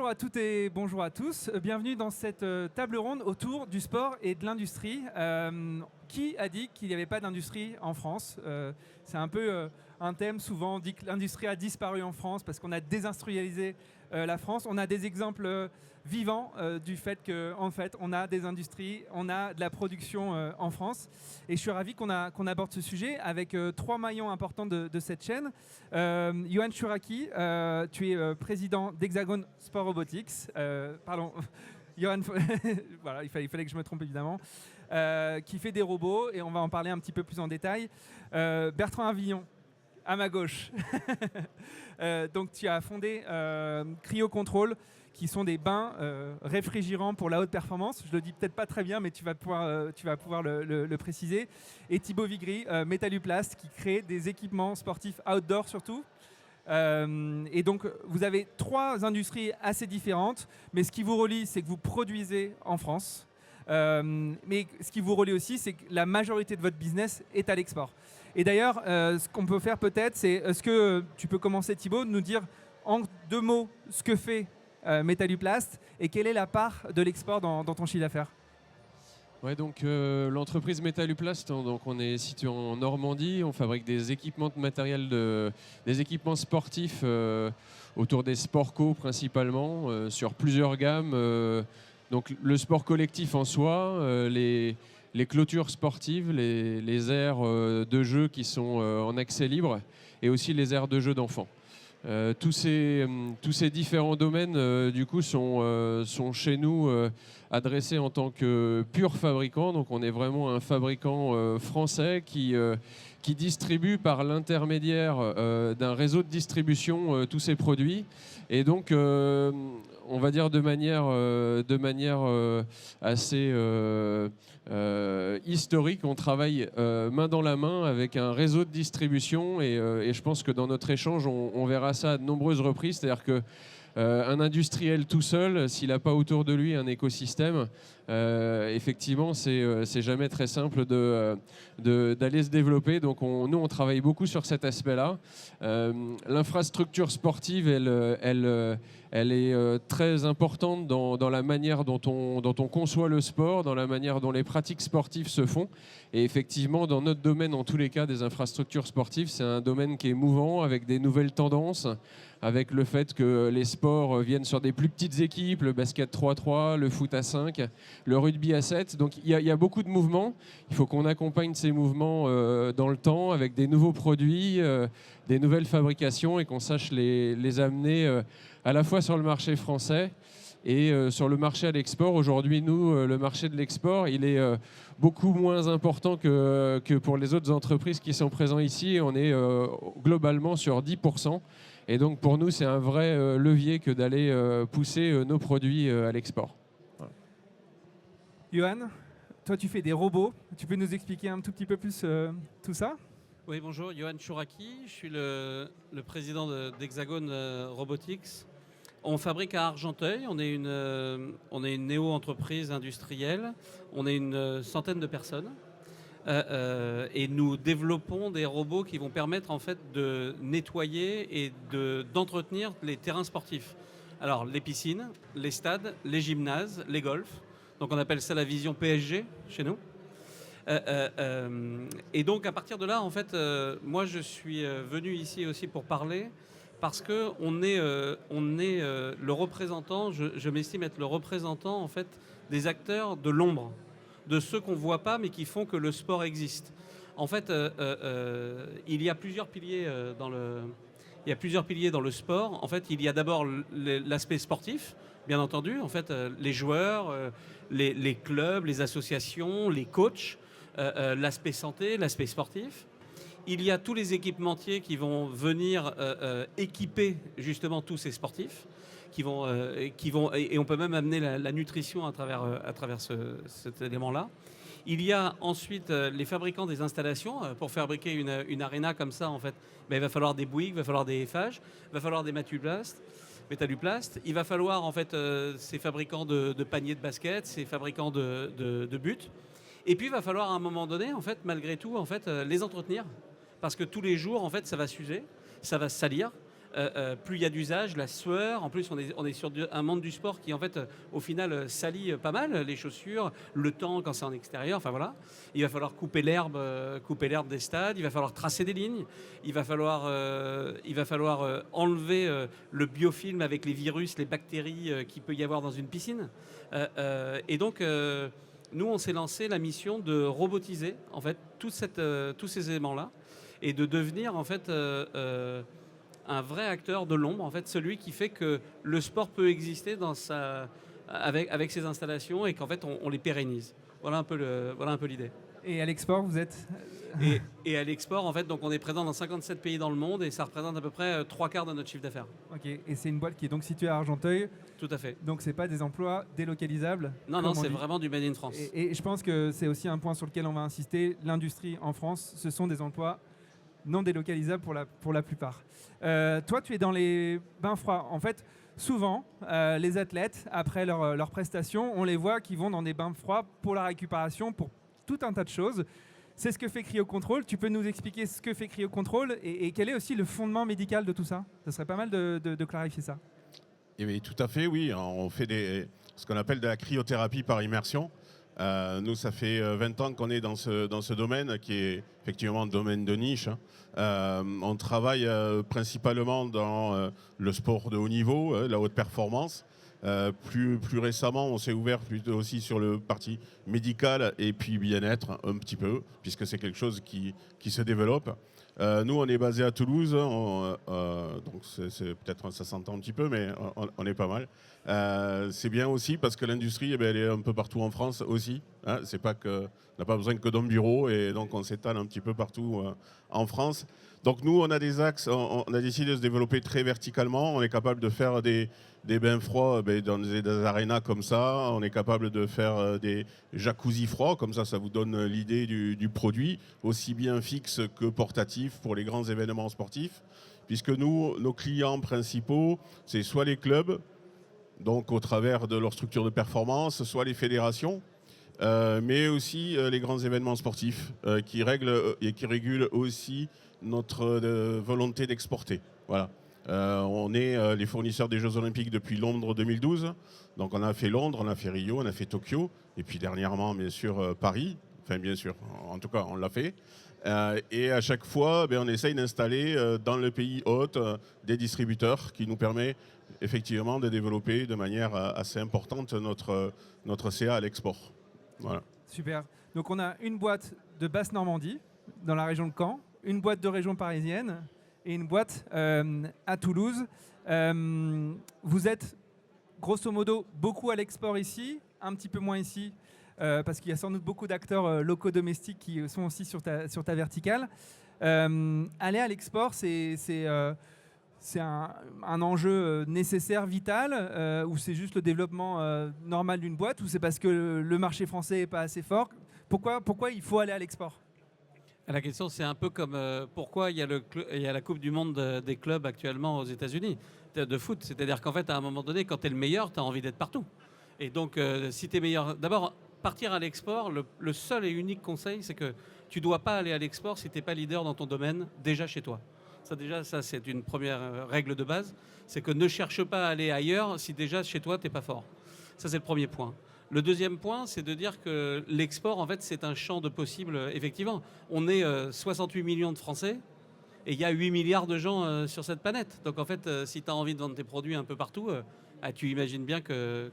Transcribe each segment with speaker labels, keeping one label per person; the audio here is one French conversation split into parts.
Speaker 1: Bonjour à toutes et bonjour à tous. Bienvenue dans cette table ronde autour du sport et de l'industrie. Qui a dit qu'il n'y avait pas d'industrie en France? C'est un peu un thème. Souvent on dit que l'industrie a disparu en France parce qu'on a désindustrialisé la France. On a des exemples vivants du fait qu'en fait, on a des industries, on a de la production en France. Et je suis ravi qu'on aborde ce sujet avec trois maillons importants de cette chaîne. Yoann Chouraki, tu es président d'Hexagon Sport Robotics. Pardon, Yoann, voilà, il fallait que je me trompe évidemment. Qui fait des robots, et on va en parler un petit peu plus en détail. Bertrand Avillon, à ma gauche. Donc tu as fondé Cryo Control, qui sont des bains réfrigérants pour la haute performance. Je le dis peut-être pas très bien, mais tu vas pouvoir le préciser. Et Thibaut Vigry, Metaluplast, qui crée des équipements sportifs outdoor surtout. Et donc vous avez trois industries assez différentes, mais ce qui vous relie, c'est que vous produisez en France. Mais ce qui vous relie aussi, c'est que la majorité de votre business est à l'export. Et d'ailleurs, ce qu'on peut faire peut-être, c'est, est-ce que tu peux commencer, Thibaut, de nous dire en deux mots ce que fait Metaluplast et quelle est la part de l'export dans ton chiffre d'affaires?
Speaker 2: Ouais, donc l'entreprise Metaluplast, donc on est situé en Normandie. On fabrique des équipements de matériel, des équipements sportifs autour des sports co principalement, sur plusieurs gammes. Donc le sport collectif en soi, les clôtures sportives, les aires de jeu qui sont en accès libre, et aussi les aires de jeu d'enfants. Tous ces différents domaines du coup sont chez nous adressés en tant que pur fabricant. Donc on est vraiment un fabricant français qui distribue par l'intermédiaire d'un réseau de distribution tous ces produits. Et donc on va dire de manière assez historique, on travaille main dans la main avec un réseau de distribution, et je pense que dans notre échange on verra ça à de nombreuses reprises. C'est-à-dire que un industriel tout seul, s'il n'a pas autour de lui un écosystème, effectivement, c'est jamais très simple d'aller se développer. Donc nous, on travaille beaucoup sur cet aspect-là. L'infrastructure sportive, elle est très importante dans la manière dont on conçoit le sport, dans la manière dont les pratiques sportives se font. Et effectivement, dans notre domaine, en tous les cas, des infrastructures sportives, c'est un domaine qui est mouvant, avec des nouvelles tendances, avec le fait que les sports viennent sur des plus petites équipes, le basket 3-3, le foot à 5, le rugby à 7. Donc il y a beaucoup de mouvements. Il faut qu'on accompagne ces mouvements dans le temps avec des nouveaux produits, des nouvelles fabrications, et qu'on sache les amener à la fois sur le marché français et sur le marché à l'export. Aujourd'hui, nous, le marché de l'export, il est beaucoup moins important que pour les autres entreprises qui sont présentes ici. On est globalement sur 10%. Et donc pour nous, c'est un vrai levier que d'aller pousser nos produits à l'export. Voilà.
Speaker 1: Yoann, toi tu fais des robots. Tu peux nous expliquer un tout petit peu plus tout ça?
Speaker 3: Oui, bonjour, Yoann Chouraki. Je suis le président d'Hexagon Robotics. On fabrique à Argenteuil. On est une néo-entreprise industrielle. On est une centaine de personnes. Et nous développons des robots qui vont permettre en fait de nettoyer et d'entretenir les terrains sportifs. Alors les piscines, les stades, les gymnases, les golfs. Donc on appelle ça la vision PSG chez nous. Et donc à partir de là, en fait, moi je suis venu ici aussi pour parler parce que on est le représentant. Je m'estime être le représentant en fait des acteurs de l'ombre, de ceux qu'on ne voit pas mais qui font que le sport existe. En fait, il y a plusieurs piliers dans le sport. En fait, il y a d'abord l'aspect sportif, bien entendu. En fait, les joueurs, les clubs, les associations, les coachs, l'aspect santé, l'aspect sportif. Il y a tous les équipementiers qui vont venir équiper justement tous ces sportifs. Et on peut même amener la nutrition à travers cet élément-là. Il y a ensuite les fabricants des installations. Pour fabriquer une arena comme ça, en fait, il va falloir des Bouygues, il va falloir des Eiffage, il va falloir des Metaluplast. Il va falloir en fait ces fabricants de paniers de basket, ces fabricants de buts. Et puis il va falloir à un moment donné, en fait, malgré tout, en fait, les entretenir, parce que tous les jours, en fait, ça va s'user, ça va se salir. plus il y a d'usage, la sueur. En plus, on est sur un monde du sport qui, en fait, au final, salit pas mal les chaussures, le temps quand c'est en extérieur. Enfin voilà, il va falloir couper l'herbe des stades. Il va falloir tracer des lignes. Il va falloir enlever le biofilm avec les virus, les bactéries qu'il peut y avoir dans une piscine. Et donc, nous, on s'est lancé la mission de robotiser en fait tous ces éléments-là et de devenir en fait un vrai acteur de l'ombre, en fait, celui qui fait que le sport peut exister avec ses installations et qu'en fait on les pérennise. Voilà un peu l'idée.
Speaker 1: Et à l'export, vous êtes
Speaker 3: Et à l'export, en fait, donc on est présent dans 57 pays dans le monde et ça représente à peu près 3/4 de notre chiffre d'affaires.
Speaker 1: Ok. Et c'est une boîte qui est donc située à Argenteuil.
Speaker 3: Tout à fait.
Speaker 1: Donc c'est pas des emplois délocalisables.
Speaker 3: Non, c'est vraiment du made in France.
Speaker 1: Et je pense que c'est aussi un point sur lequel on va insister. L'industrie en France, ce sont des emplois non délocalisables pour la plupart. Toi, tu es dans les bains froids. En fait, souvent, les athlètes, après leur prestation, on les voit qui vont dans des bains froids pour la récupération, pour tout un tas de choses. C'est ce que fait Cryocontrol. Tu peux nous expliquer ce que fait Cryocontrol et quel est aussi le fondement médical de tout ça? Ce serait pas mal de clarifier ça.
Speaker 4: Eh bien, tout à fait, oui. On fait ce qu'on appelle de la cryothérapie par immersion. Nous, ça fait 20 ans qu'on est dans ce domaine qui est effectivement un domaine de niche. On travaille principalement dans le sport de haut niveau, la haute performance. Plus récemment, on s'est ouvert plutôt aussi sur le parti médical et puis bien-être un petit peu, puisque c'est quelque chose qui se développe. Nous, on est basé à Toulouse, donc peut-être ça s'entend un petit peu, mais on est pas mal. C'est bien aussi parce que l'industrie, elle est un peu partout en France aussi. Hein. C'est pas que, on n'a pas besoin que d'un bureau et donc on s'étale un petit peu partout en France. Donc nous, on a des axes, on a décidé de se développer très verticalement. On est capable de faire des bains froids dans des arénas comme ça. On est capable de faire des jacuzzi froids, comme ça vous donne l'idée du produit, aussi bien fixe que portatif pour les grands événements sportifs. Puisque nous, nos clients principaux, c'est soit les clubs, donc au travers de leur structure de performance, soit les fédérations, mais aussi les grands événements sportifs qui régulent aussi notre volonté d'exporter. Voilà. On est les fournisseurs des Jeux Olympiques depuis Londres 2012. Donc on a fait Londres, on a fait Rio, on a fait Tokyo, et puis dernièrement, bien sûr, Paris. Enfin, bien sûr, en tout cas, on l'a fait. Et à chaque fois, on essaye d'installer dans le pays hôte des distributeurs qui nous permettent effectivement de développer de manière assez importante notre CA à l'export. Voilà.
Speaker 1: Super. Donc on a une boîte de Basse-Normandie, dans la région de Caen, une boîte de région parisienne et une boîte à Toulouse. Vous êtes grosso modo beaucoup à l'export ici, un petit peu moins ici, parce qu'il y a sans doute beaucoup d'acteurs locaux domestiques qui sont aussi sur ta verticale. Aller à l'export, c'est un enjeu nécessaire, vital, ou c'est juste le développement normal d'une boîte, ou c'est parce que le marché français n'est pas assez fort? Pourquoi il faut aller à l'export?
Speaker 3: La question, c'est un peu comme pourquoi il y a la Coupe du Monde des clubs actuellement aux États-Unis de foot. C'est-à-dire qu'en fait, à un moment donné, quand tu es le meilleur, tu as envie d'être partout. Et donc, si tu es meilleur... D'abord, partir à l'export, le seul et unique conseil, c'est que tu ne dois pas aller à l'export si tu n'es pas leader dans ton domaine, déjà chez toi. Ça, c'est une première règle de base. C'est que ne cherche pas à aller ailleurs si déjà chez toi, tu n'es pas fort. Ça, c'est le premier point. Le deuxième point, c'est de dire que l'export, en fait, c'est un champ de possibles. Effectivement, on est 68 millions de Français et il y a 8 milliards de gens sur cette planète. Donc, en fait, si tu as envie de vendre tes produits un peu partout, tu imagines bien que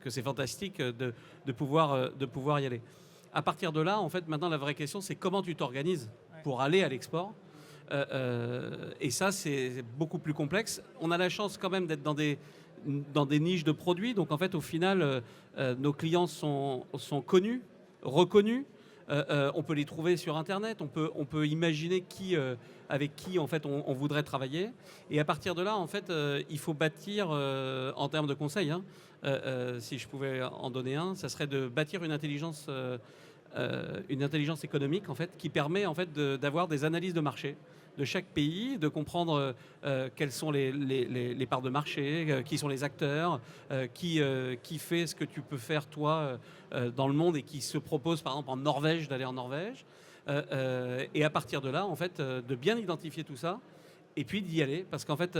Speaker 3: c'est fantastique de pouvoir y aller. À partir de là, en fait, maintenant, la vraie question, c'est comment tu t'organises pour aller à l'export. Et ça, c'est beaucoup plus complexe. On a la chance quand même d'être dans des niches de produits. Donc, en fait, au final, nos clients sont connus, reconnus. On peut les trouver sur Internet. On peut imaginer avec qui, en fait, on voudrait travailler. Et à partir de là, en fait, il faut bâtir, en termes de conseils, si je pouvais en donner un, ça serait de bâtir une intelligence économique, en fait, qui permet, en fait, d'avoir des analyses de marché de chaque pays, de comprendre quelles sont les parts de marché, qui sont les acteurs, qui fait ce que tu peux faire toi dans le monde et qui se propose par exemple en Norvège d'aller en Norvège. Et à partir de là, en fait, de bien identifier tout ça et puis d'y aller. Parce qu'en fait,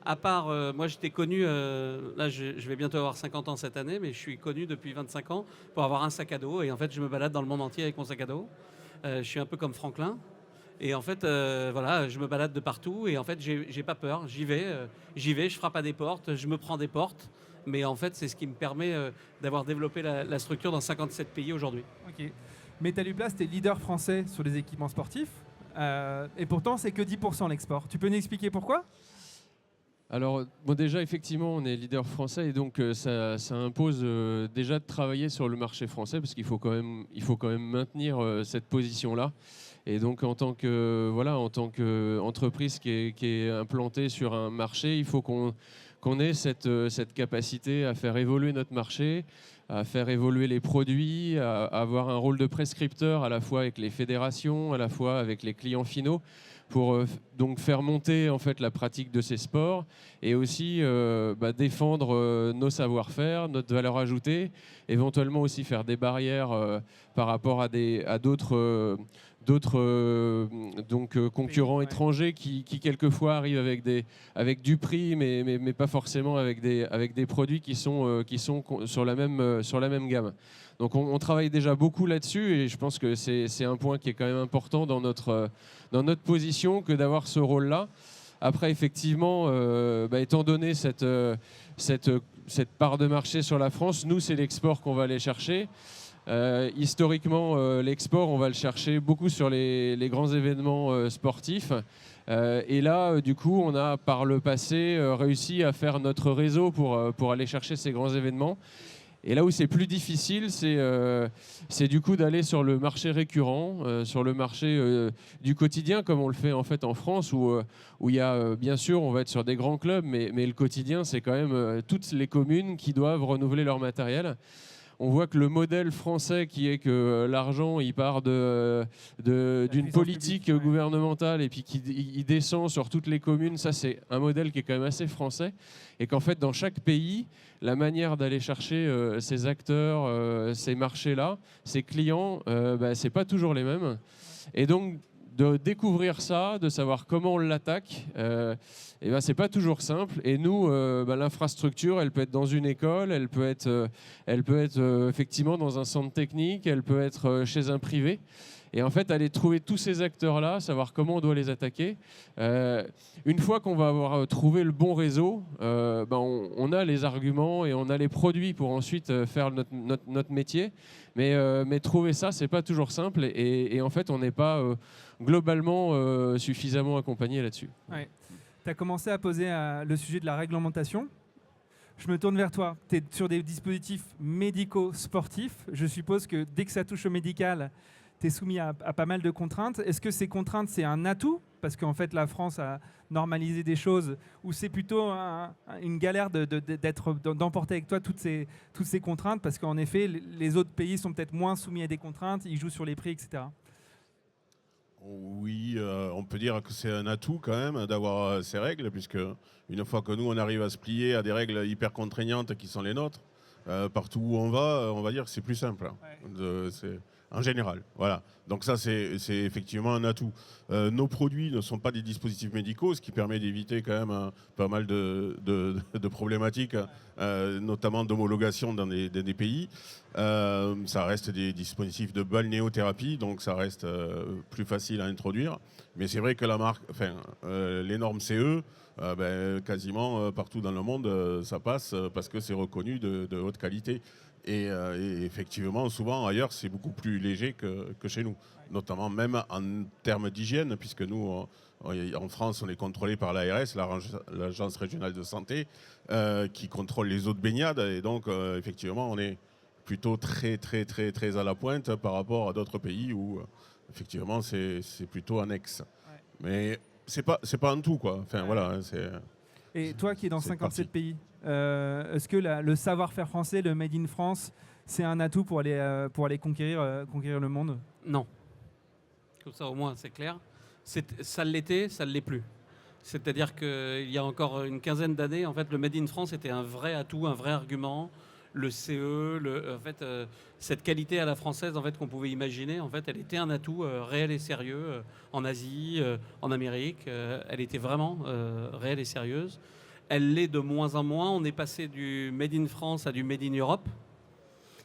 Speaker 3: à part, moi j'étais connu, là je vais bientôt avoir 50 ans cette année, mais je suis connu depuis 25 ans pour avoir un sac à dos. Et en fait, je me balade dans le monde entier avec mon sac à dos. Je suis un peu comme Franklin. Et en fait, voilà, je me balade de partout. Et en fait, j'ai pas peur. J'y vais, je frappe à des portes, je me prends des portes. Mais en fait, c'est ce qui me permet d'avoir développé la structure dans 57 pays aujourd'hui.
Speaker 1: Ok. Metaluplast est leader français sur les équipements sportifs. Et pourtant, c'est que 10% l'export. Tu peux nous expliquer pourquoi ?
Speaker 2: Alors, bon, déjà, effectivement, on est leader français et donc ça impose déjà de travailler sur le marché français parce qu'il faut quand même maintenir cette position-là. Et donc, en tant qu'entreprise qui est implantée sur un marché, il faut qu'on ait cette capacité à faire évoluer notre marché, à faire évoluer les produits, à avoir un rôle de prescripteur à la fois avec les fédérations, à la fois avec les clients finaux, pour donc faire monter en fait la pratique de ces sports et aussi défendre nos savoir-faire, notre valeur ajoutée, éventuellement aussi faire des barrières par rapport à d'autres concurrents étrangers qui quelquefois arrivent avec du prix mais pas forcément avec des produits qui sont sur la même gamme. Donc on travaille déjà beaucoup là-dessus et je pense que c'est un point qui est quand même important dans notre position que d'avoir ce rôle-là. Après, effectivement, étant donné cette part de marché sur la France, nous, c'est l'export qu'on va aller chercher. Historiquement, l'export, on va le chercher beaucoup sur les grands événements sportifs. Et là, du coup, on a par le passé réussi à faire notre réseau pour aller chercher ces grands événements. Et là où c'est plus difficile, c'est du coup d'aller sur le marché récurrent, sur le marché du quotidien, comme on le fait en fait en France, où il y a, bien sûr, on va être sur des grands clubs, mais le quotidien, c'est quand même toutes les communes qui doivent renouveler leur matériel. On voit que le modèle français qui est que l'argent il part d'une politique
Speaker 1: publique,
Speaker 2: gouvernementale et puis il descend sur toutes les communes, ça c'est un modèle qui est quand même assez français et qu'en fait dans chaque pays, la manière d'aller chercher ces acteurs, ces marchés-là, ces clients, c'est pas toujours les mêmes. Et donc de découvrir ça, de savoir comment on l'attaque, c'est pas toujours simple. Et nous, l'infrastructure, elle peut être dans une école, elle peut être effectivement dans un centre technique, elle peut être chez un privé. Et en fait, aller trouver tous ces acteurs-là, savoir comment on doit les attaquer. Une fois qu'on va avoir trouvé le bon réseau, on a les arguments et on a les produits pour ensuite faire notre métier. Mais trouver ça, c'est pas toujours simple. Et en fait, on n'est pas globalement suffisamment accompagné là-dessus.
Speaker 1: Ouais. Tu as commencé à poser le sujet de la réglementation. Je me tourne vers toi. Tu es sur des dispositifs médicaux sportifs. Je suppose que dès que ça touche au médical, tu es soumis à pas mal de contraintes. Est-ce que ces contraintes, c'est un atout ? Parce qu'en fait, la France a normalisé des choses, ou c'est plutôt une galère d'emporter avec toi toutes ces contraintes, parce qu'en effet, les autres pays sont peut-être moins soumis à des contraintes, ils jouent sur les prix, etc.
Speaker 4: Oui, on peut dire que c'est un atout quand même d'avoir ces règles, puisque une fois que nous, on arrive à se plier à des règles hyper contraignantes qui sont les nôtres, partout où on va dire que c'est plus simple. Ouais. En général, voilà. Donc ça, c'est effectivement un atout. Nos produits ne sont pas des dispositifs médicaux, ce qui permet d'éviter quand même pas mal de problématiques, notamment d'homologation dans des pays. Ça reste des dispositifs de balnéothérapie, donc ça reste plus facile à introduire. Mais c'est vrai que les normes CE, quasiment partout dans le monde, ça passe parce que c'est reconnu de haute qualité. Et effectivement, souvent ailleurs, c'est beaucoup plus léger que chez nous, notamment même en termes d'hygiène, puisque nous, en France, on est contrôlé par l'ARS, l'Agence régionale de santé, qui contrôle les eaux de baignade. Et donc, effectivement, on est plutôt très, très, très, très à la pointe par rapport à d'autres pays où, effectivement, c'est plutôt annexe. Ouais. Mais c'est pas en tout, quoi. Enfin, ouais. Voilà.
Speaker 1: Et toi qui es dans 57 pays, est-ce que le savoir-faire français, le Made in France, c'est un atout pour aller conquérir le monde ?
Speaker 3: Non. Comme ça, au moins, c'est clair. Ça l'était, ça ne l'est plus. C'est-à-dire qu'il y a encore une quinzaine d'années, en fait, le Made in France était un vrai atout, un vrai argument. le CE, en fait, cette qualité à la française en fait, qu'on pouvait imaginer, en fait, elle était un atout réel et sérieux en Asie, en Amérique. Elle était vraiment réelle et sérieuse. Elle l'est de moins en moins. On est passé du Made in France à du Made in Europe.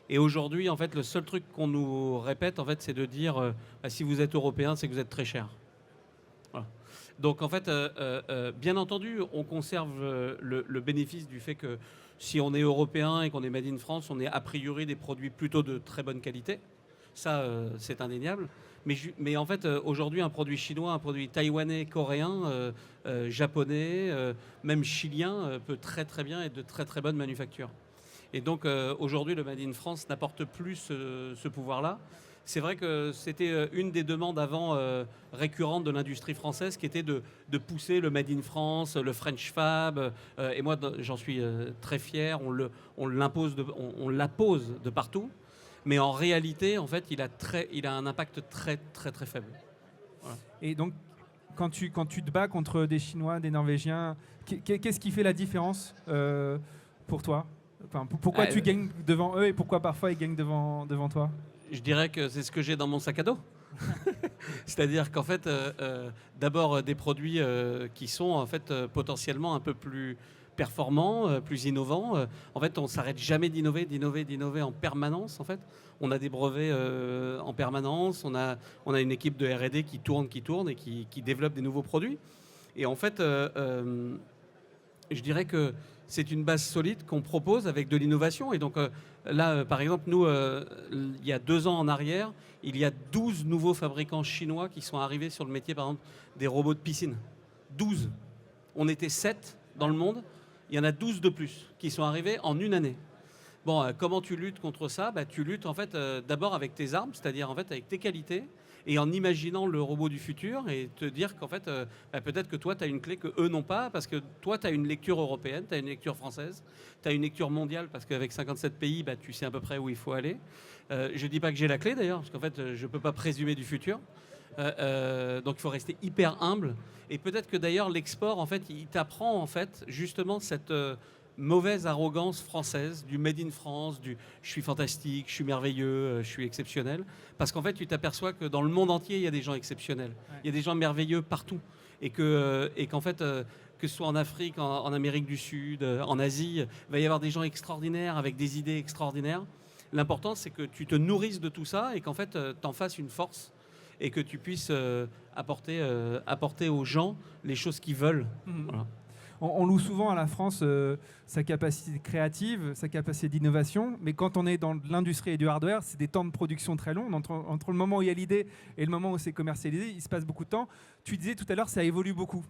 Speaker 3: Et aujourd'hui, en fait, le seul truc qu'on nous répète, en fait, c'est de dire bah, si vous êtes européen, c'est que vous êtes très cher. Voilà. Donc, en fait, bien entendu, on conserve le bénéfice du fait que si on est européen et qu'on est made in France, on est a priori des produits plutôt de très bonne qualité. Ça, c'est indéniable. Mais en fait, aujourd'hui, un produit chinois, un produit taïwanais, coréen, japonais, même chilien, peut très très bien être de très très bonne manufacture. Et donc aujourd'hui, le Made in France n'apporte plus ce pouvoir-là. C'est vrai que c'était une des demandes avant récurrentes de l'industrie française, qui était de pousser le Made in France, le French Fab. Et moi, j'en suis très fier. On l'impose, on l'appose de partout. Mais en réalité, en fait, il a un impact très très très faible. Voilà.
Speaker 1: Et donc, quand tu te bats contre des Chinois, des Norvégiens, qu'est-ce qui fait la différence pour toi? Enfin, pourquoi tu gagnes devant eux et pourquoi parfois ils gagnent devant toi?
Speaker 3: Je dirais que c'est ce que j'ai dans mon sac à dos. C'est-à-dire qu'en fait, d'abord des produits qui sont en fait potentiellement un peu plus performants, plus innovants. En fait, on ne s'arrête jamais d'innover en permanence. En fait, on a des brevets en permanence. On a une équipe de R&D qui tourne et qui développe des nouveaux produits. Et en fait, je dirais que c'est une base solide qu'on propose avec de l'innovation. Et donc là, par exemple, nous, il y a 2 ans en arrière, il y a 12 nouveaux fabricants chinois qui sont arrivés sur le métier, par exemple, des robots de piscine. 12. On était 7 dans le monde. Il y en a 12 de plus qui sont arrivés en une année. Bon, comment tu luttes contre ça? Tu luttes en fait d'abord avec tes armes, c'est-à-dire en fait avec tes qualités, et en imaginant le robot du futur et te dire qu'en fait, peut-être que toi, tu as une clé qu'eux n'ont pas, parce que toi, tu as une lecture européenne, tu as une lecture française, tu as une lecture mondiale, parce qu'avec 57 pays, tu sais à peu près où il faut aller. Je ne dis pas que j'ai la clé d'ailleurs, parce qu'en fait, je ne peux pas présumer du futur. Donc il faut rester hyper humble. Et peut-être que d'ailleurs, l'export, en fait, il t'apprend en fait justement cette mauvaise arrogance française, du Made in France, du je suis fantastique, je suis merveilleux, je suis exceptionnel. Parce qu'en fait, tu t'aperçois que dans le monde entier, il y a des gens exceptionnels. Ouais. Il y a des gens merveilleux partout. Et qu'en fait, que ce soit en Afrique, en Amérique du Sud, en Asie, il va y avoir des gens extraordinaires avec des idées extraordinaires. L'important, c'est que tu te nourrisses de tout ça et qu'en fait, t'en fasses une force et que tu puisses apporter aux gens les choses qu'ils veulent. Mmh. Voilà.
Speaker 1: On loue souvent à la France sa capacité créative, sa capacité d'innovation, mais quand on est dans l'industrie et du hardware, c'est des temps de production très longs. Entre le moment où il y a l'idée et le moment où c'est commercialisé, il se passe beaucoup de temps. Tu disais tout à l'heure, ça évolue beaucoup.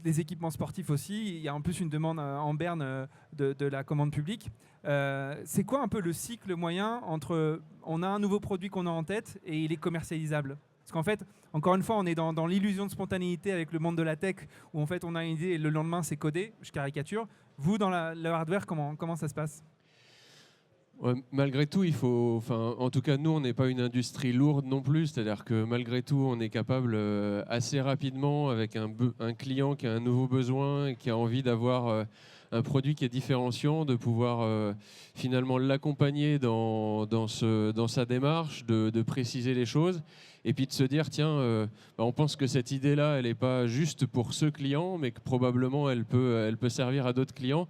Speaker 1: Les équipements sportifs aussi, il y a en plus une demande en berne de la commande publique. C'est quoi un peu le cycle moyen entre on a un nouveau produit qu'on a en tête et il est commercialisable? Parce qu'en fait, encore une fois, on est dans l'illusion de spontanéité avec le monde de la tech, où en fait on a une idée et le lendemain c'est codé, je caricature. Vous, dans le hardware, comment ça se passe?
Speaker 2: Ouais, malgré tout, il faut, en tout cas, nous, on n'est pas une industrie lourde non plus. C'est-à-dire que malgré tout, on est capable assez rapidement, avec un client qui a un nouveau besoin et qui a envie d'avoir un produit qui est différenciant, de pouvoir finalement l'accompagner dans sa démarche, de préciser les choses. Et puis de se dire, tiens, on pense que cette idée-là, elle n'est pas juste pour ce client, mais que probablement elle peut servir à d'autres clients.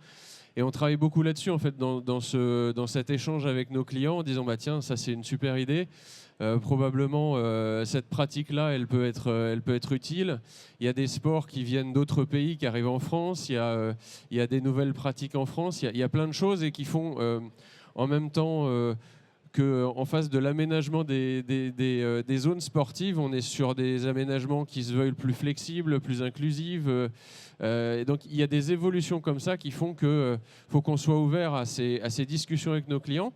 Speaker 2: Et on travaille beaucoup là-dessus, en fait, dans cet échange avec nos clients, en disant, tiens, ça c'est une super idée. Probablement, cette pratique-là, elle peut être utile. Il y a des sports qui viennent d'autres pays, qui arrivent en France. Il y a des nouvelles pratiques en France. Il y a plein de choses et qui font en même temps qu'en face de l'aménagement des zones sportives, on est sur des aménagements qui se veulent plus flexibles, plus inclusifs. Et donc, il y a des évolutions comme ça qui font qu'il faut qu'on soit ouvert à ces discussions avec nos clients.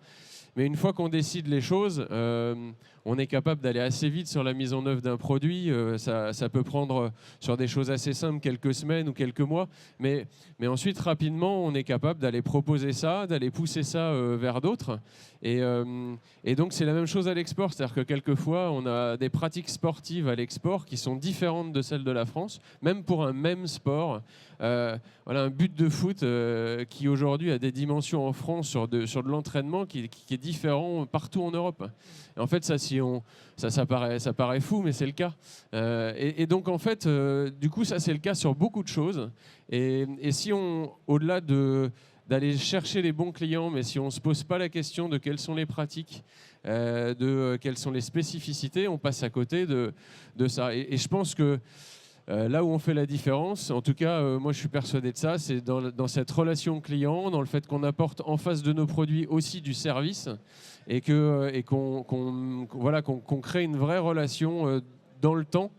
Speaker 2: Mais une fois qu'on décide les choses, on est capable d'aller assez vite sur la mise en œuvre d'un produit. Ça peut prendre sur des choses assez simples quelques semaines ou quelques mois, mais ensuite rapidement on est capable d'aller proposer ça, d'aller pousser ça vers d'autres. Et donc c'est la même chose à l'export, c'est-à-dire que quelquefois on a des pratiques sportives à l'export qui sont différentes de celles de la France, même pour un même sport. Voilà, un but de foot qui aujourd'hui a des dimensions en France sur de l'entraînement qui est différent partout en Europe. Et en fait, ça paraît fou, mais c'est le cas. Et donc en fait, du coup, ça c'est le cas sur beaucoup de choses. Et si au-delà d'aller chercher les bons clients, mais si on ne se pose pas la question de quelles sont les pratiques, de quelles sont les spécificités, on passe à côté de ça. Et je pense que là où on fait la différence, en tout cas, moi je suis persuadé de ça, c'est dans cette relation client, dans le fait qu'on apporte en face de nos produits aussi du service et qu'on crée une vraie relation dans le temps.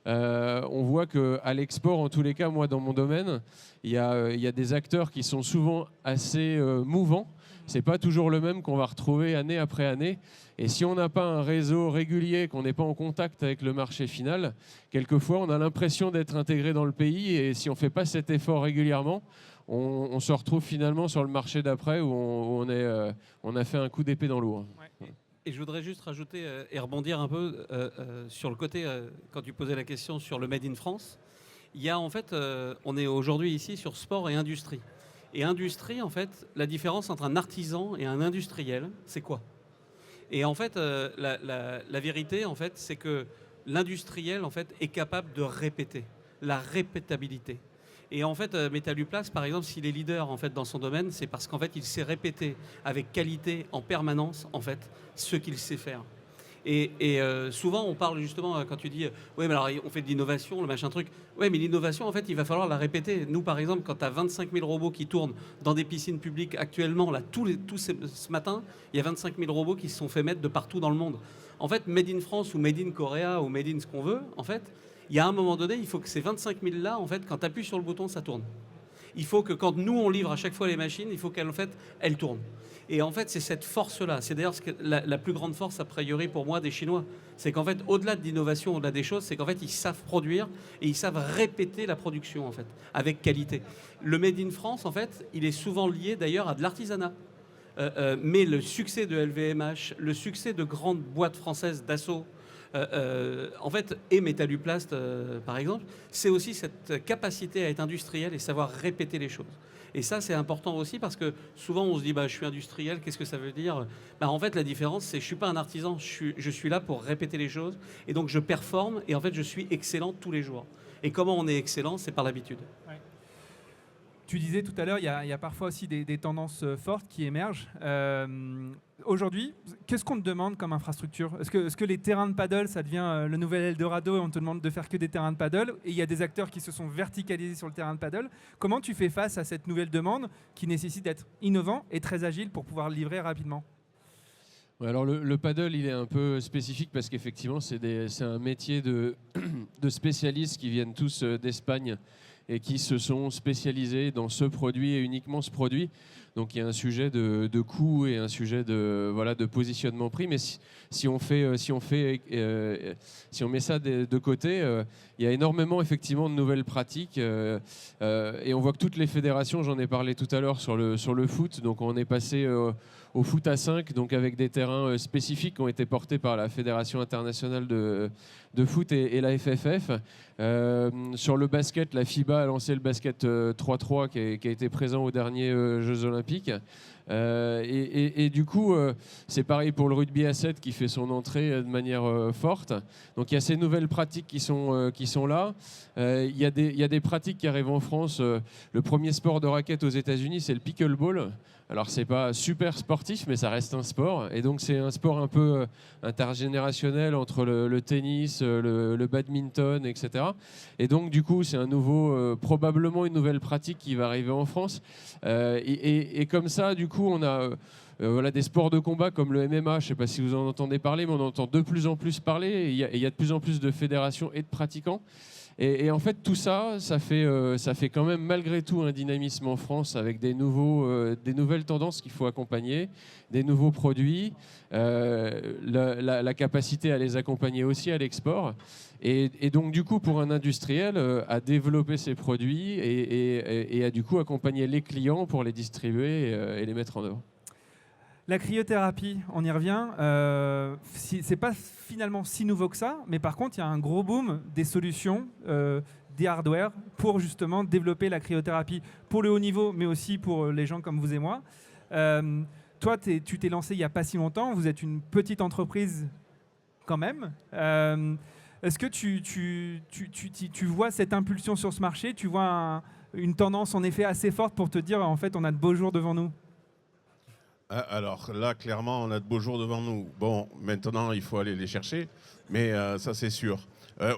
Speaker 2: On voit qu'à l'export, en tous les cas, moi dans mon domaine, il y a des acteurs qui sont souvent assez mouvants. C'est pas toujours le même qu'on va retrouver année après année. Et si on n'a pas un réseau régulier, qu'on n'est pas en contact avec le marché final, quelquefois on a l'impression d'être intégré dans le pays. Et si on ne fait pas cet effort régulièrement, on se retrouve finalement sur le marché d'après où on a fait un coup d'épée dans l'eau.
Speaker 3: Ouais. Et je voudrais juste rajouter et rebondir un peu sur le côté, quand tu posais la question sur le Made in France. Il y a en fait, on est aujourd'hui ici sur sport et industrie. Et industrie, en fait, la différence entre un artisan et un industriel, c'est quoi? Et en fait, la vérité, en fait, c'est que l'industriel, en fait, est capable de répéter, la répétabilité. Et en fait, Métalluplast, par exemple, s'il est leader en fait dans son domaine, c'est parce qu'en fait, il sait répéter avec qualité en permanence, en fait, ce qu'il sait faire. Et souvent, on parle justement, quand tu dis oui, mais alors on fait de l'innovation, le machin truc. Oui, mais l'innovation, en fait, il va falloir la répéter. Nous, par exemple, quand tu as 25 000 robots qui tournent dans des piscines publiques actuellement, là, ce matin, il y a 25 000 robots qui se sont fait mettre de partout dans le monde. En fait, Made in France ou Made in Korea ou Made in ce qu'on veut, en fait, il y a un moment donné, il faut que ces 25 000 là, en fait, quand tu appuies sur le bouton, ça tourne. Il faut que quand nous, on livre à chaque fois les machines, il faut qu'elles en fait, elles tournent. Et en fait, c'est cette force-là. C'est d'ailleurs la plus grande force, a priori, pour moi, des Chinois. C'est qu'en fait, au-delà de l'innovation, au-delà des choses, c'est qu'en fait, ils savent produire et ils savent répéter la production, en fait, avec qualité. Le Made in France, en fait, il est souvent lié d'ailleurs à de l'artisanat. Mais le succès de LVMH, le succès de grandes boîtes françaises d'assaut, en fait, et Métalluplast, par exemple, c'est aussi cette capacité à être industriel et savoir répéter les choses. Et ça, c'est important aussi parce que souvent, on se dit, je suis industriel, qu'est-ce que ça veut dire? En fait, la différence, c'est que je ne suis pas un artisan, je suis là pour répéter les choses. Et donc, je performe et en fait, je suis excellent tous les jours. Et comment on est excellent? C'est par l'habitude.
Speaker 1: Ouais. Tu disais tout à l'heure, il y a parfois aussi des tendances fortes qui émergent. Aujourd'hui, qu'est-ce qu'on te demande comme infrastructure? Est-ce que les terrains de paddle, ça devient le nouvel Eldorado et on te demande de faire que des terrains de paddle? Et il y a des acteurs qui se sont verticalisés sur le terrain de paddle. Comment tu fais face à cette nouvelle demande qui nécessite d'être innovant et très agile pour pouvoir livrer rapidement?
Speaker 2: Alors le paddle, il est un peu spécifique parce qu'effectivement, c'est un métier de spécialistes qui viennent tous d'Espagne et qui se sont spécialisés dans ce produit et uniquement ce produit. Donc il y a un sujet de coût et un sujet de positionnement prix. Mais si on met ça de côté, il y a énormément effectivement de nouvelles pratiques et on voit que toutes les fédérations, j'en ai parlé tout à l'heure sur le foot, donc on est passé au foot à 5, donc avec des terrains spécifiques qui ont été portés par la Fédération internationale de foot et la FFF. Sur le basket, la FIBA a lancé le basket 3-3 qui a été présent aux derniers Jeux Olympiques. Et du coup, c'est pareil pour le rugby à 7 qui fait son entrée de manière forte. Donc il y a ces nouvelles pratiques qui sont là. Il y a des pratiques qui arrivent en France. Le premier sport de raquette aux États-Unis, c'est le pickleball. Alors c'est pas super sportif, mais ça reste un sport. Et donc c'est un sport un peu intergénérationnel entre le tennis, le badminton, etc. Et donc du coup, c'est probablement une nouvelle pratique qui va arriver en France. Et comme ça, du coup, on a voilà, des sports de combat comme le MMA. Je ne sais pas si vous en entendez parler, mais on entend de plus en plus parler. Et il y a de plus en plus de fédérations et de pratiquants. Et en fait, tout ça, ça fait quand même malgré tout un dynamisme en France avec des nouvelles tendances qu'il faut accompagner, des nouveaux produits, la capacité à les accompagner aussi à l'export. Et donc, du coup, pour un industriel, à développer ses produits et à du coup accompagner les clients pour les distribuer et les mettre en œuvre.
Speaker 1: La cryothérapie, on y revient. C'est pas finalement si nouveau que ça, mais par contre, il y a un gros boom des solutions, des hardware pour justement développer la cryothérapie pour le haut niveau, mais aussi pour les gens comme vous et moi. Toi, tu t'es lancé il n'y a pas si longtemps. Vous êtes une petite entreprise quand même. Est-ce que tu vois cette impulsion sur ce marché? Tu vois une tendance en effet assez forte pour te dire en fait on a de beaux jours devant nous?
Speaker 4: Alors là, clairement, on a de beaux jours devant nous. Bon, maintenant, il faut aller les chercher, mais ça, c'est sûr.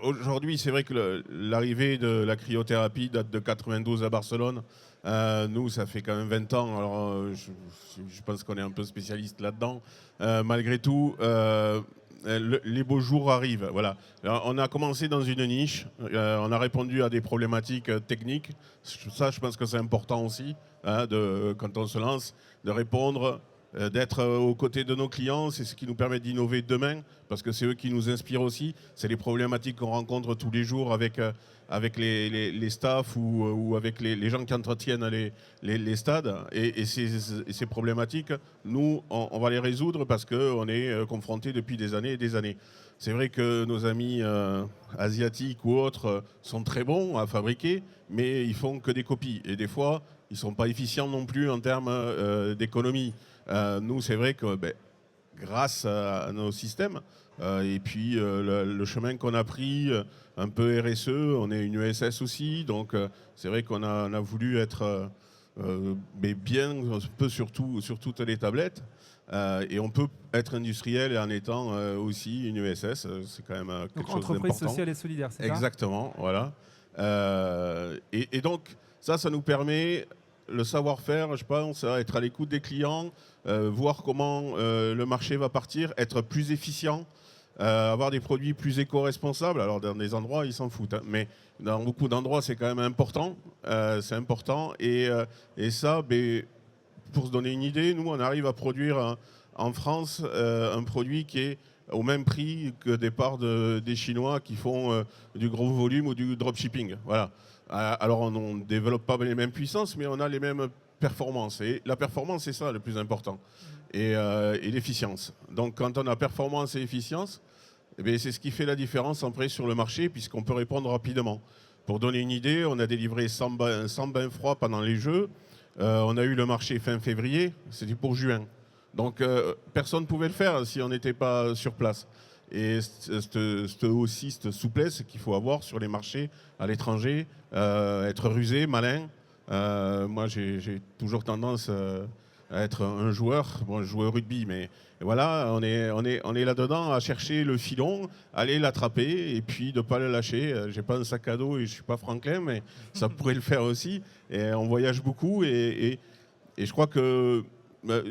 Speaker 4: Aujourd'hui, c'est vrai que l'arrivée de la cryothérapie date de 92 à Barcelone. Nous, ça fait quand même 20 ans. Alors, je pense qu'on est un peu spécialiste là-dedans. Malgré tout, les beaux jours arrivent. Voilà. Alors, on a commencé dans une niche. On a répondu à des problématiques techniques. Ça, je pense que c'est important aussi, hein, quand on se lance, de répondre, d'être aux côtés de nos clients. C'est ce qui nous permet d'innover demain, parce que c'est eux qui nous inspirent aussi. C'est les problématiques qu'on rencontre tous les jours avec les staffs ou avec les gens qui entretiennent les stades. Et ces problématiques, nous, on va les résoudre parce qu'on est confrontés depuis des années et des années. C'est vrai que nos amis asiatiques ou autres sont très bons à fabriquer, mais ils font que des copies. Et des fois, ils ne sont pas efficients non plus en termes d'économie. Nous, c'est vrai que grâce à nos systèmes et puis le chemin qu'on a pris, un peu RSE, on est une ESS aussi, donc c'est vrai qu'on a voulu être bien un peu sur toutes les tablettes. Et on peut être industriel en étant aussi une ESS, c'est quand même quelque chose d'important.
Speaker 1: Entreprise sociale et solidaire, c'est ça?
Speaker 4: Exactement, voilà. Et donc, ça nous permet le savoir-faire, je pense, être à l'écoute des clients, voir comment le marché va partir, être plus efficient, avoir des produits plus éco-responsables. Alors, dans des endroits, ils s'en foutent, hein, mais dans beaucoup d'endroits, c'est quand même important. C'est important. Et ça, pour se donner une idée, nous, on arrive à produire en France un produit qui est au même prix que des parts des Chinois qui font du gros volume ou du dropshipping. Voilà. Alors, on ne développe pas les mêmes puissances, mais on a les mêmes performances. Et la performance, c'est ça le plus important. Et l'efficience. Donc, quand on a performance et efficience, c'est ce qui fait la différence après sur le marché, puisqu'on peut répondre rapidement. Pour donner une idée, on a délivré 100 bains froids pendant les Jeux. On a eu le marché fin février, c'était pour juin. Donc, personne ne pouvait le faire si on n'était pas sur place. Et cette souplesse qu'il faut avoir sur les marchés à l'étranger, être rusé, malin. Moi, j'ai toujours tendance à être un joueur. Bon, je joue au rugby, mais voilà, on est là-dedans à chercher le filon, aller l'attraper et puis de ne pas le lâcher. J'ai pas un sac à dos et je suis pas Franklin, mais ça pourrait le faire aussi. Et on voyage beaucoup et je crois que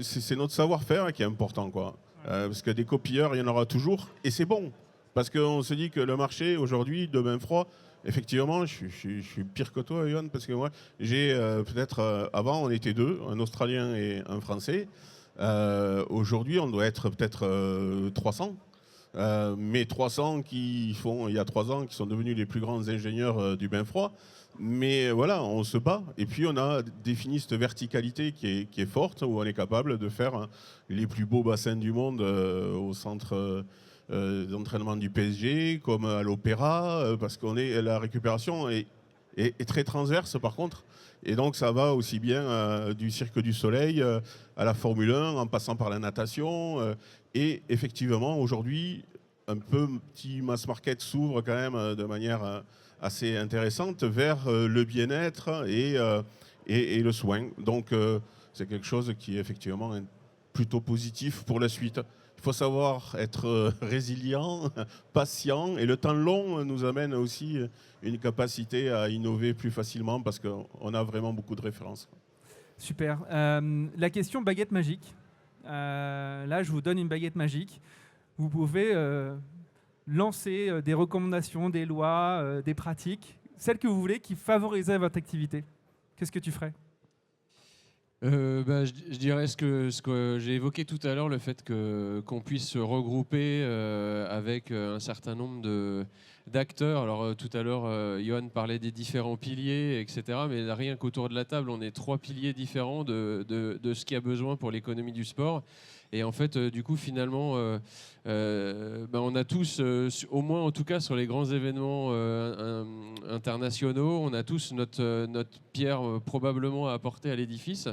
Speaker 4: c'est notre savoir-faire qui est important, quoi. Parce que des copieurs, il y en aura toujours. Et c'est bon. Parce qu'on se dit que le marché, aujourd'hui, de bain froid, effectivement, je suis pire que toi, Yohan, parce que moi, j'ai peut-être... avant, on était deux, un Australien et un Français. Aujourd'hui, on doit être peut-être 300. Mais 300 qui font, il y a 3 ans, qui sont devenus les plus grands ingénieurs du bain froid. Mais voilà, on se bat. Et puis, on a défini cette verticalité qui est forte, où on est capable de faire les plus beaux bassins du monde au centre d'entraînement du PSG, comme à l'Opéra, parce que la récupération est très transverse, par contre. Et donc, ça va aussi bien du Cirque du Soleil à la Formule 1, en passant par la natation. Et effectivement, aujourd'hui, un petit mass market s'ouvre quand même de manière assez intéressante vers le bien-être et le soin. Donc, c'est quelque chose qui est effectivement plutôt positif pour la suite. Il faut savoir être résilient, patient, et le temps long nous amène aussi une capacité à innover plus facilement parce qu'on a vraiment beaucoup de références.
Speaker 1: Super. La question baguette magique. Là, je vous donne une baguette magique. Vous pouvez lancer des recommandations, des lois, des pratiques, celles que vous voulez, qui favoriseraient votre activité. Qu'est-ce que tu ferais ?
Speaker 2: Je dirais ce que j'ai évoqué tout à l'heure, le fait qu'on puisse se regrouper avec un certain nombre d'acteurs. Alors tout à l'heure, Johan parlait des différents piliers, etc. Mais rien qu'autour de la table, on est 3 piliers différents de ce qu'il y a besoin pour l'économie du sport. Et en fait, du coup, finalement, on a tous, au moins en tout cas sur les grands événements internationaux, on a tous notre pierre probablement à apporter à l'édifice.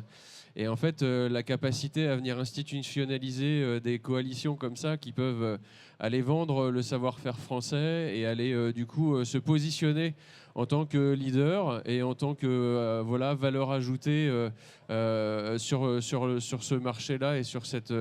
Speaker 2: Et en fait, la capacité à venir institutionnaliser des coalitions comme ça qui peuvent aller vendre le savoir-faire français et aller du coup se positionner en tant que leader et en tant que valeur ajoutée sur ce marché-là et sur cet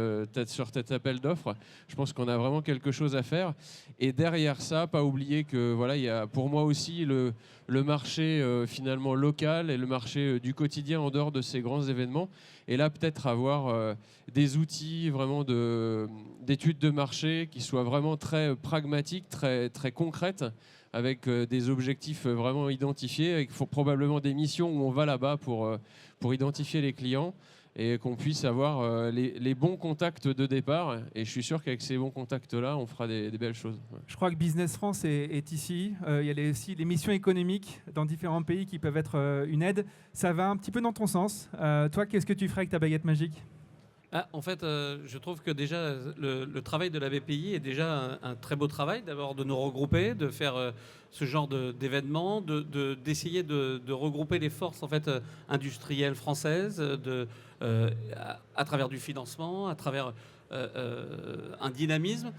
Speaker 2: appel d'offres. Je pense qu'on a vraiment quelque chose à faire. Et derrière ça, pas oublier que il y a pour moi aussi le marché finalement local et le marché du quotidien en dehors de ces grands événements. Et là, peut-être avoir des outils vraiment d'études de marché qui soient vraiment très pragmatiques, très, très concrètes, avec des objectifs vraiment identifiés, avec probablement des missions où on va là-bas pour identifier les clients et qu'on puisse avoir les bons contacts de départ. Et je suis sûr qu'avec ces bons contacts-là, on fera des belles choses. Ouais.
Speaker 1: Je crois que Business France est ici. Il y a aussi les missions économiques dans différents pays qui peuvent être une aide. Ça va un petit peu dans ton sens. Toi, qu'est-ce que tu ferais avec ta baguette magique ?
Speaker 3: En fait, je trouve que déjà le travail de la BPI est déjà un très beau travail, d'abord de nous regrouper, de faire ce genre d'événements, d'essayer de regrouper les forces en fait, industrielles françaises à travers du financement, à travers un dynamisme.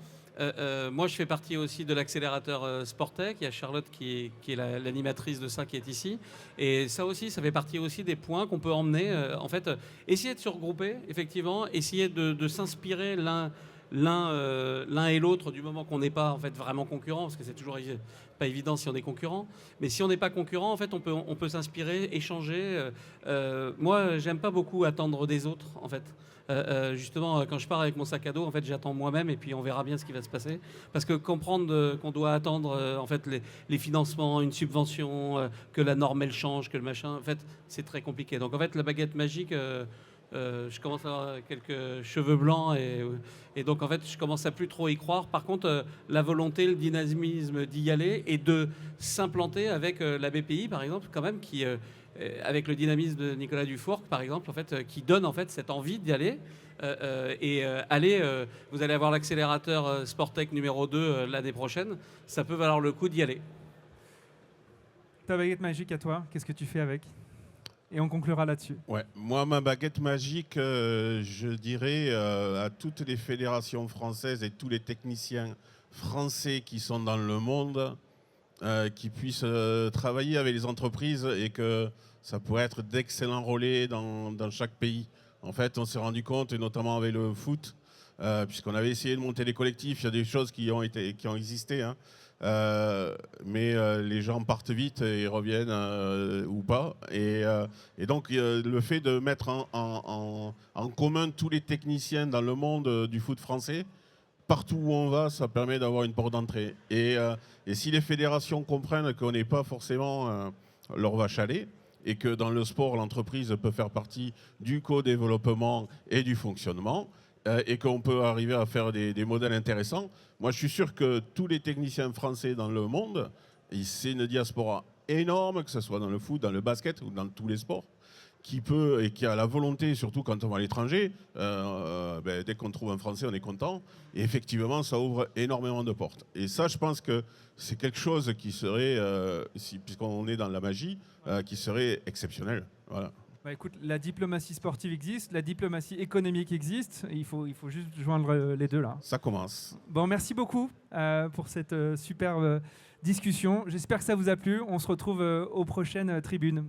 Speaker 3: Moi, je fais partie aussi de l'accélérateur Sportec. Il y a Charlotte qui est l'animatrice de ça qui est ici. Et ça aussi, ça fait partie aussi des points qu'on peut emmener. En fait, essayer de se regrouper, effectivement, essayer de s'inspirer l'un et l'autre du moment qu'on n'est pas en fait vraiment concurrent, parce que c'est toujours pas évident si on est concurrent. Mais si on n'est pas concurrent, en fait, on peut s'inspirer, échanger. Moi, j'aime pas beaucoup attendre des autres, en fait. Justement, quand je pars avec mon sac à dos, en fait, j'attends moi-même et puis on verra bien ce qui va se passer. Parce que comprendre qu'on doit attendre en fait les financements, une subvention, que la norme elle change, que le machin, en fait, c'est très compliqué. Donc en fait, la baguette magique, je commence à avoir quelques cheveux blancs et donc en fait, je commence à plus trop y croire. Par contre, la volonté, le dynamisme d'y aller et de s'implanter avec la BPI, par exemple, quand même, qui avec le dynamisme de Nicolas Dufourcq, par exemple, en fait, qui donne en fait cette envie d'y aller. Vous allez avoir l'accélérateur Sportec numéro 2 l'année prochaine. Ça peut valoir le coup d'y aller.
Speaker 1: Ta baguette magique à toi, qu'est-ce que tu fais avec ? Et on conclura là-dessus.
Speaker 4: Ouais. Moi, ma baguette magique, je dirais à toutes les fédérations françaises et tous les techniciens français qui sont dans le monde, qui puissent travailler avec les entreprises et que ça pourrait être d'excellents relais dans chaque pays. En fait, on s'est rendu compte, et notamment avec le foot, puisqu'on avait essayé de monter les collectifs, il y a des choses qui ont existé, hein. Mais les gens partent vite et reviennent ou pas. Et donc, le fait de mettre en commun tous les techniciens dans le monde du foot français, partout où on va, ça permet d'avoir une porte d'entrée. Et si les fédérations comprennent qu'on n'est pas forcément leur vache à lait, et que dans le sport, l'entreprise peut faire partie du co-développement et du fonctionnement, et qu'on peut arriver à faire des modèles intéressants. Moi, je suis sûr que tous les techniciens français dans le monde, c'est une diaspora énorme, que ce soit dans le foot, dans le basket ou dans tous les sports, qui peut et qui a la volonté, surtout quand on va à l'étranger, dès qu'on trouve un Français, on est content. Et effectivement, ça ouvre énormément de portes. Et ça, je pense que c'est quelque chose qui serait, puisqu'on est dans la magie, qui serait exceptionnel. Voilà.
Speaker 1: Bah écoute, la diplomatie sportive existe, la diplomatie économique existe. Il faut juste joindre les deux là.
Speaker 4: Ça commence.
Speaker 1: Bon, merci beaucoup pour cette superbe discussion. J'espère que ça vous a plu. On se retrouve aux prochaines tribunes.